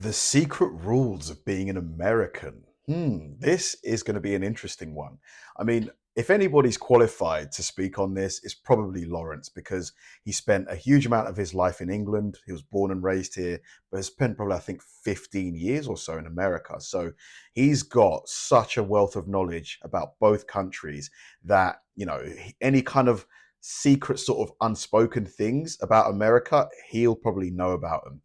The secret rules of being an American. This is going to be an interesting one. I mean, if anybody's qualified to speak on this, it's probably Lawrence because he spent a huge amount of his life in England. He was born and raised here, but has spent probably, I think, 15 years or so in America. So he's got such a wealth of knowledge about both countries that, any kind of secret sort of unspoken things about America, he'll probably know about them.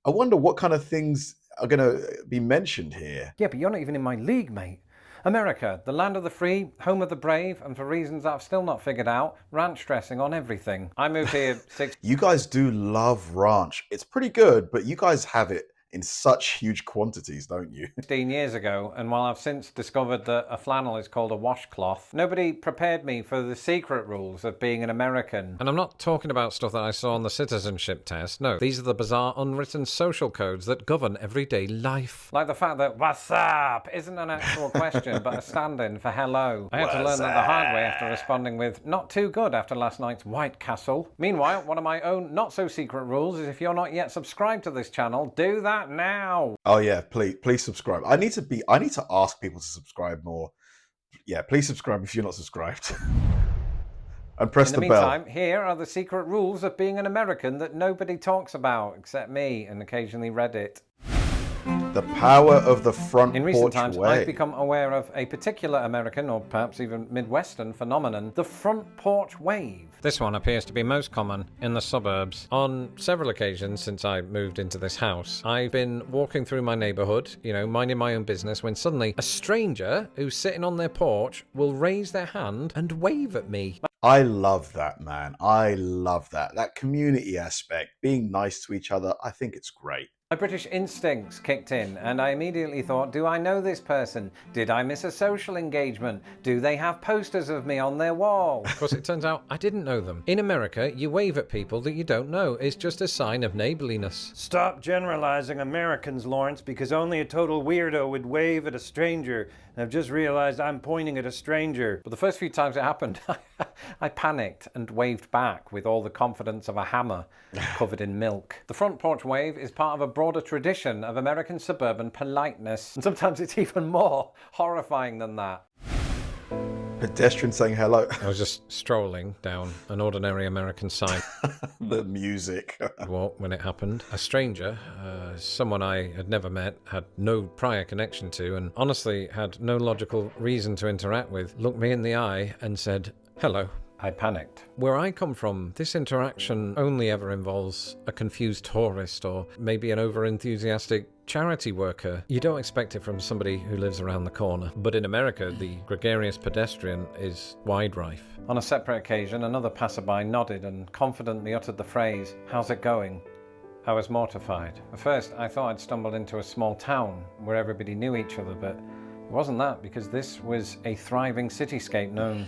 I wonder what kind of things are going to be mentioned here. Yeah, but you're not even in my league, mate. America, the land of the free, home of the brave, and for reasons that I've still not figured out, ranch dressing on everything. I moved here You guys do love ranch. It's pretty good, but you guys have it in such huge quantities, don't you? 16 years ago, and while I've since discovered that a flannel is called a washcloth, nobody prepared me for the secret rules of being an American. And I'm not talking about stuff that I saw on the citizenship test. No, these are the bizarre unwritten social codes that govern everyday life. Like the fact that "what's up" isn't an actual question, but a stand-in for hello. I had to learn that the hard way after responding with "not too good" after last night's White Castle. Meanwhile, one of my own not-so-secret rules is if you're not yet subscribed to this channel, do that now. Oh yeah, please subscribe. I need to ask people to subscribe more. Yeah, please subscribe if you're not subscribed. And press the bell. In the meantime, here are the secret rules of being an American that nobody talks about except me and occasionally Reddit. The power of the front porch way. In recent times, I've become aware of a particular American, or perhaps even Midwestern phenomenon, the front porch wave. This one appears to be most common in the suburbs. On several occasions since I moved into this house, I've been walking through my neighborhood, minding my own business, when suddenly a stranger who's sitting on their porch will raise their hand and wave at me. I love that, man. I love that. That community aspect, being nice to each other, I think it's great. My British instincts kicked in, and I immediately thought, do I know this person? Did I miss a social engagement? Do they have posters of me on their wall? Of course, it turns out I didn't know them. In America, you wave at people that you don't know. It's just a sign of neighborliness. Stop generalizing Americans, Lawrence, because only a total weirdo would wave at a stranger. I've just realized I'm pointing at a stranger. But the first few times it happened, I panicked and waved back with all the confidence of a hammer covered in milk. The front porch wave is part of a broader tradition of American suburban politeness, and sometimes it's even more horrifying than that. Pedestrian saying hello. I was just strolling down an ordinary American side. The music. Well, when it happened, a stranger, someone I had never met, had no prior connection to, and honestly had no logical reason to interact with, looked me in the eye and said, "Hello." I panicked. Where I come from, this interaction only ever involves a confused tourist or maybe an over-enthusiastic charity worker. You don't expect it from somebody who lives around the corner. But in America, the gregarious pedestrian is wide rife. On a separate occasion, another passerby nodded and confidently uttered the phrase, "How's it going?" I was mortified. At first, I thought I'd stumbled into a small town where everybody knew each other, but it wasn't that, because this was a thriving cityscape known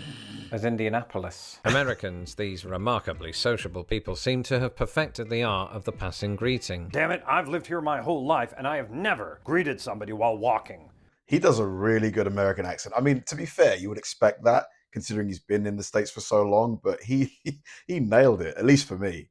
as Indianapolis. Americans, these remarkably sociable people, seem to have perfected the art of the passing greeting. Damn it, I've lived here my whole life and I have never greeted somebody while walking. He does a really good American accent. I mean, to be fair, you would expect that considering he's been in the States for so long, but he nailed it, at least for me.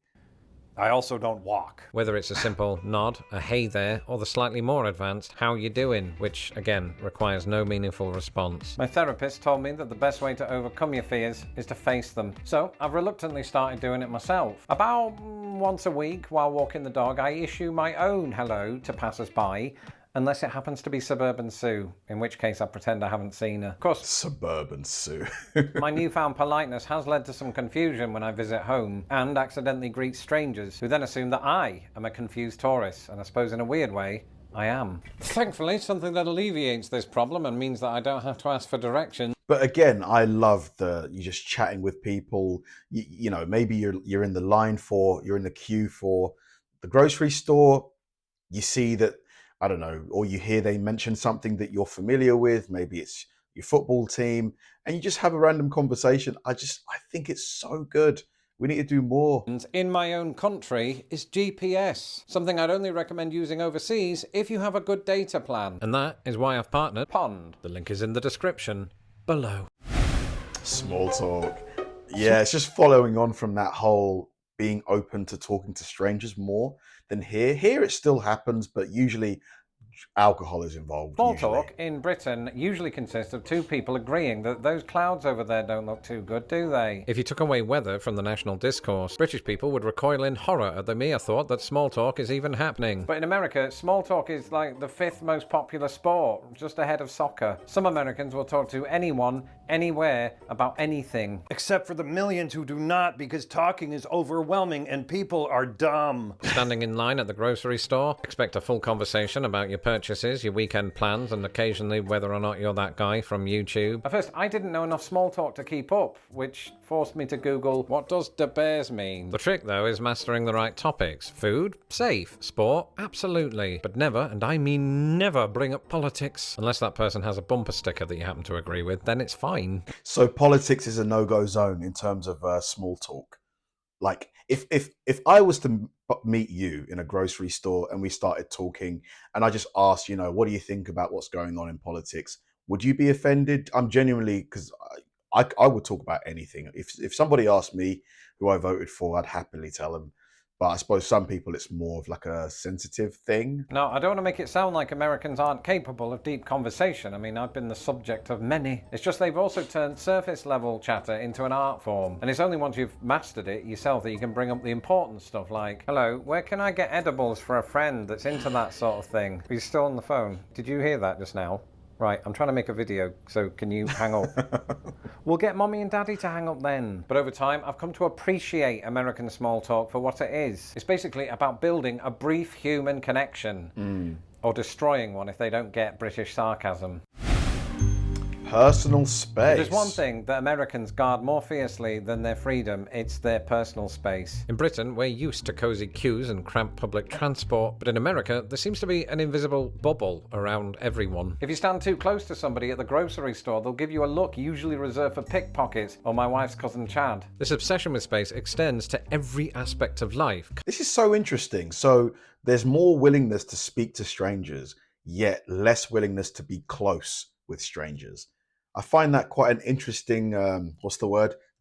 I also don't walk. Whether it's a simple nod, a hey there, or the slightly more advanced how you doing, which again requires no meaningful response. My therapist told me that the best way to overcome your fears is to face them. So I've reluctantly started doing it myself. About once a week while walking the dog, I issue my own hello to passers-by, unless it happens to be Suburban Sue, in which case I pretend I haven't seen her. Of course, Suburban Sue. my newfound politeness has led to some confusion when I visit home and accidentally greet strangers who then assume that I am a confused tourist, and I suppose in a weird way, I am. Thankfully, something that alleviates this problem and means that I don't have to ask for directions. But again, I love you just chatting with people. Maybe you're in you're in the queue for the grocery store. You see that, I don't know, or you hear they mention something that you're familiar with. Maybe it's your football team, and you just have a random conversation. I think it's so good. We need to do more. In my own country is GPS, something I'd only recommend using overseas if you have a good data plan. And that is why I've partnered Pond. The link is in the description below. Small talk. Yeah, it's just following on from that whole being open to talking to strangers more than here. Here it still happens, but usually alcohol is involved. Small usually. talk in Britain usually consists of two people agreeing that those clouds over there don't look too good, do they? If you took away weather from the national discourse, British people would recoil in horror at the mere thought that small talk is even happening. But in America, small talk is like the 5th most popular sport, just ahead of soccer. Some Americans will talk to anyone, anywhere, about anything. Except for the millions who do not, because talking is overwhelming and people are dumb. Standing in line at the grocery store, expect a full conversation about your purchases, your weekend plans, and occasionally whether or not you're that guy from YouTube. At first, I didn't know enough small talk to keep up, which forced me to Google, what does "de bears" mean? The trick, though, is mastering the right topics. Food? Safe. Sport? Absolutely. But never, and I mean never, bring up politics. Unless that person has a bumper sticker that you happen to agree with, then it's fine. So politics is a no-go zone in terms of small talk. Like if I was to meet you in a grocery store and we started talking and I just asked, what do you think about what's going on in politics? Would you be offended? I'm genuinely, because I would talk about anything. If somebody asked me who I voted for, I'd happily tell them. But I suppose some people it's more of like a sensitive thing. No, I don't want to make it sound like Americans aren't capable of deep conversation. I mean, I've been the subject of many. It's just they've also turned surface level chatter into an art form. And it's only once you've mastered it yourself that you can bring up the important stuff like, hello, where can I get edibles for a friend that's into that sort of thing? He's still on the phone. Did you hear that just now? Right, I'm trying to make a video, so can you hang up? We'll get mommy and daddy to hang up then. But over time, I've come to appreciate American small talk for what it is. It's basically about building a brief human connection, or destroying one if they don't get British sarcasm. Personal space. If there's one thing that Americans guard more fiercely than their freedom, it's their personal space. In Britain, we're used to cosy queues and cramped public transport, but in America, there seems to be an invisible bubble around everyone. If you stand too close to somebody at the grocery store, they'll give you a look usually reserved for pickpockets or my wife's cousin Chad. This obsession with space extends to every aspect of life. This is so interesting. So there's more willingness to speak to strangers, yet less willingness to be close with strangers. I find that quite an interesting,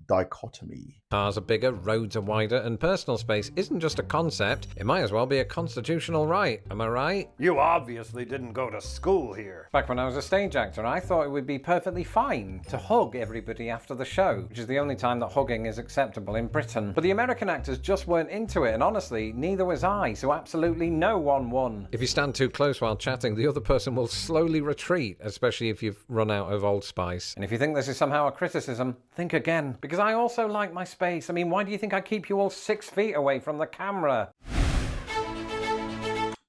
dichotomy. Cars are bigger, roads are wider, and personal space isn't just a concept, it might as well be a constitutional right. Am I right? You obviously didn't go to school here. Back when I was a stage actor, I thought it would be perfectly fine to hug everybody after the show, which is the only time that hugging is acceptable in Britain. But the American actors just weren't into it, and honestly, neither was I, so absolutely no one won. If you stand too close while chatting, the other person will slowly retreat, especially if you've run out of Old Spice. And if you think this is somehow a criticism, think again. Because I also like my space. I mean, why do you think I keep you all 6 feet away from the camera?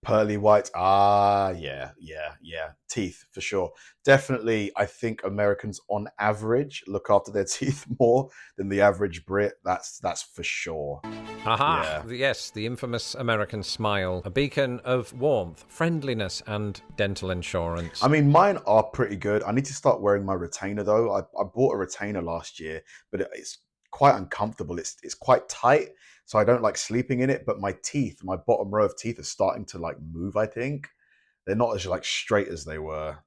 Pearly whites. Yeah. Teeth, for sure. Definitely, I think Americans on average look after their teeth more than the average Brit. That's for sure. Aha! Yeah. Yes, the infamous American smile. A beacon of warmth, friendliness, and dental insurance. I mean, mine are pretty good. I need to start wearing my retainer, though. I bought a retainer last year, but it's quite uncomfortable. It's quite tight, so I don't like sleeping in it. But my teeth, my bottom row of teeth, are starting to like move. I think they're not as like straight as they were.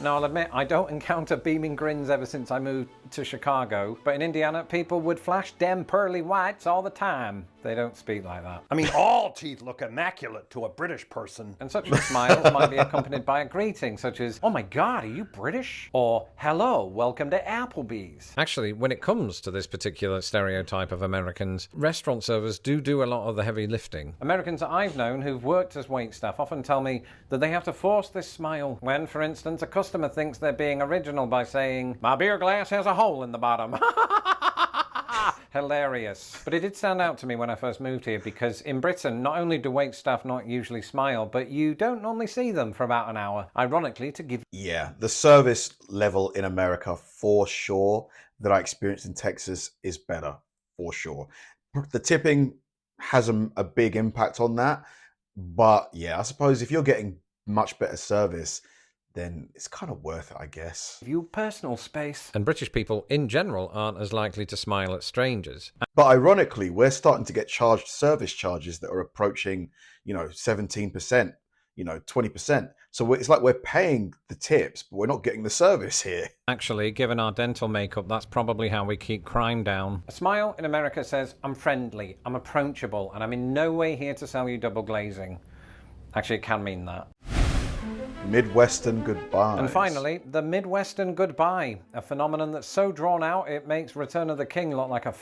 Now, I'll admit, I don't encounter beaming grins ever since I moved to Chicago, but in Indiana, people would flash dem pearly whites all the time. They don't speak like that. I mean, all teeth look immaculate to a British person. And such smiles might be accompanied by a greeting, such as, oh my God, are you British? Or, hello, welcome to Applebee's. Actually, when it comes to this particular stereotype of Americans, restaurant servers do a lot of the heavy lifting. Americans that I've known who've worked as waitstaff often tell me that they have to force this smile when, for instance, a customer thinks they're being original by saying, my beer glass has a hole in the bottom. Hilarious. But it did stand out to me when I first moved here because in Britain, not only do waitstaff not usually smile, but you don't normally see them for about an hour. Ironically, to give... Yeah, the service level in America, for sure, that I experienced in Texas is better, for sure. The tipping has a big impact on that. But yeah, I suppose if you're getting much better service, then it's kind of worth it, I guess. you personal space. And British people in general aren't as likely to smile at strangers. But ironically, we're starting to get charged service charges that are approaching, 17%, 20%. So it's like we're paying the tips, but we're not getting the service here. Actually, given our dental makeup, that's probably how we keep crime down. A smile in America says, I'm friendly, I'm approachable, and I'm in no way here to sell you double glazing. Actually, it can mean that. Midwestern goodbyes. And finally, the Midwestern goodbye, a phenomenon that's so drawn out it makes Return of the King look like a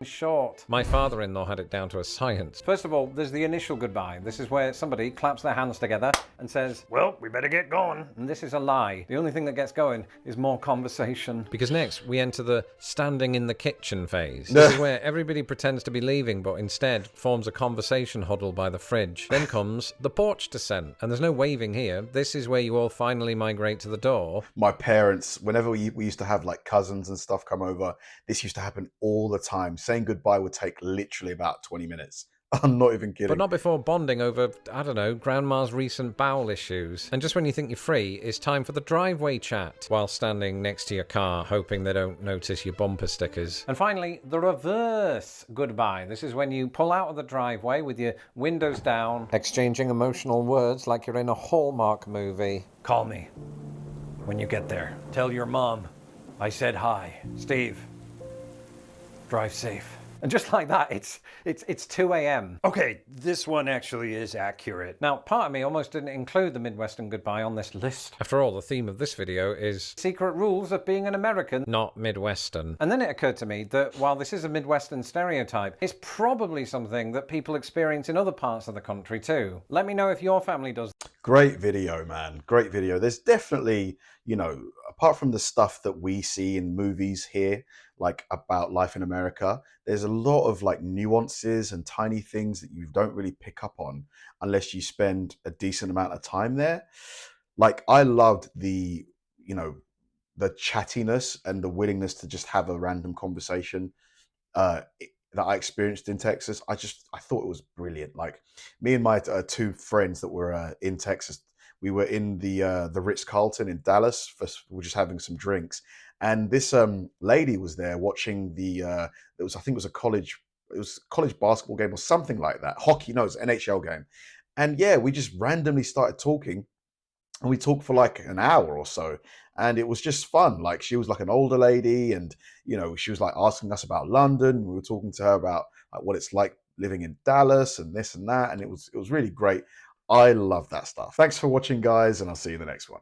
short. My father-in-law had it down to a science. First of all, there's the initial goodbye. This is where somebody claps their hands together and says, Well, we better get going. and this is a lie. The only thing that gets going is more conversation. Because next, we enter the standing in the kitchen phase. This is where everybody pretends to be leaving, but instead forms a conversation huddle by the fridge. Then comes the porch descent. And there's no waving here. This is where you all finally migrate to the door. My parents, whenever we used to have like cousins and stuff come over, this used to happen all the time. Saying goodbye would take literally about 20 minutes. I'm not even kidding. But not before bonding over, I don't know, grandma's recent bowel issues. And just when you think you're free, it's time for the driveway chat while standing next to your car, hoping they don't notice your bumper stickers. And finally, the reverse goodbye. This is when you pull out of the driveway with your windows down, Exchanging emotional words like you're in a Hallmark movie. Call me when you get there. Tell your mom I said hi. Steve, Drive safe. and just like that, it's 2 a.m. Okay, this one actually is accurate. Now, part of me almost didn't include the Midwestern goodbye on this list. After all, the theme of this video is Secret rules of being an American. not Midwestern. And then it occurred to me that while this is a Midwestern stereotype, it's probably something that people experience in other parts of the country too. Let me know if your family does. Great video, man. Great video. There's definitely, you know, apart from the stuff that we see in movies here, like about life in America, there's a lot of like nuances and tiny things that you don't really pick up on unless you spend a decent amount of time there. Like I loved the, you know, the chattiness and the willingness to just have a random conversation that I experienced in Texas. I thought it was brilliant. Like me and my two friends that were in Texas, we were in the Ritz-Carlton in Dallas. We're just having some drinks, and this lady was there watching I think it was a college basketball game or something like that. Hockey, no, it was an NHL game. And yeah, we just randomly started talking, and we talked for like an hour or so, and it was just fun. Like she was like an older lady, and you know, she was like asking us about London. We were talking to her about like what it's like living in Dallas and this and that, and it was really great. I love that stuff. Thanks for watching, guys, and I'll see you in the next one.